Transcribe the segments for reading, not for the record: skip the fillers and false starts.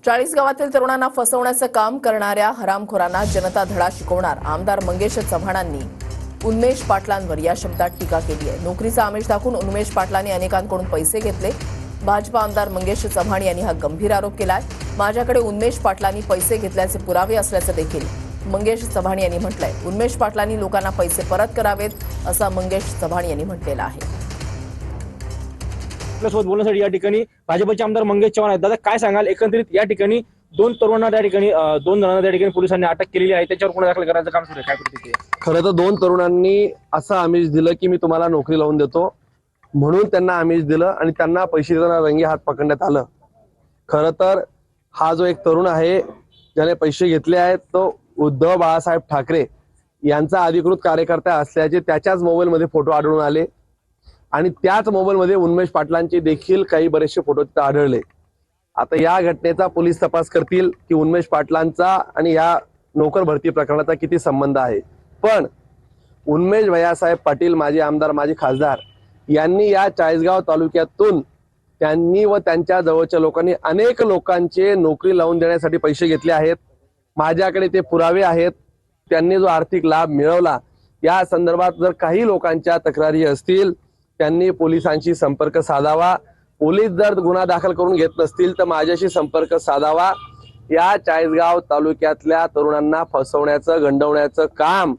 40 गावातील तरुणांना फसवण्याचं काम करणाऱ्या हरामखोरांना जनता धडा शिकवणार आमदार मंगेश चव्हाणांनी उन्मेष पाटलांवर या शब्दात टीका केली आहे। नोकरीचा आमिष दाखवून उन्मेष पाटलांनी अनेकांकडून पैसे घेतले। भाजपा आमदार मंगेश चव्हाण यांनी हा गंभीर आरोप केलाय। माझ्याकडे उन्मेष पाटलांनी पैसे घेतल्याचे पुरावे असल्याचं देखील मंगेश चव्हाण यांनी म्हटलंय। उन्मेष पाटलांनी लोकांना पैसे परत करावेत असं मंगेश चव्हाण यांनी म्हटलेलं आहे। आपल्यासोबत बोलण्यासाठी या ठिकाणी भाजपचे आमदार मंगेश चव्हाण आहेत। दादा, काय सांगाल, एकंदरीत या ठिकाणी दोन तरुणांना त्या ठिकाणी पोलिसांनी अटक केलेली आहे, त्याच्यावर गुन्हा दाखल करायचं काम सुरू आहे, काय प्रतिक्रिया? खरं तर दोन तरुणांनी असं आमिष दिलं की मी तुम्हाला नोकरी लावून देतो म्हणून त्यांना आमिष दिलं आणि त्यांना पैसे देताना रंगी हात पकडण्यात आलं। खरं तर हा जो एक तरुण आहे ज्याने पैसे घेतले आहेत तो उद्धव बाळासाहेब ठाकरे यांचा अधिकृत कार्यकर्ता असल्याचे त्याच्याच मोबाईलमध्ये फोटो आढळून आले आणि त्याच मोबाईलमध्ये उन्मेष पाटलांचे देखील काही बरेचसे फोटो तिथे आढळले। आता या घटनेचा पोलीस तपास करतील की उन्मेष पाटलांचा आणि या नोकर भरती प्रकरणाचा किती संबंध आहे। पण उन्मेष भैयासाहेब पाटील, माजी आमदार, माजी खासदार यांनी या चाळीसगाव तालुक्यातून त्यांनी व त्यांच्या जवळच्या लोकांनी अनेक लोकांचे नोकरी लावून देण्यासाठी पैसे घेतले आहेत। माझ्याकडे ते पुरावे आहेत। त्यांनी जो आर्थिक लाभ मिळवला या संदर्भात जर काही लोकांच्या तक्रारी असतील त्यांनी पोलिसांशी संपर्क साधावा। पोलीस जर गुन्हा दाखल करून घेत नसतील तर माझ्याशी संपर्क साधावा। या चाळीसगाव तालुक्यातल्या तरुणांना फसवण्याचं, गंडवण्याचं काम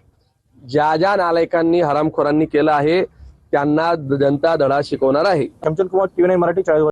ज्या नालायकांनी, हरामखोरांनी केलं आहे त्यांना जनता धडा शिकवणार आहे। चंचल कुमार, TV9 मराठी, चाळीसगाव।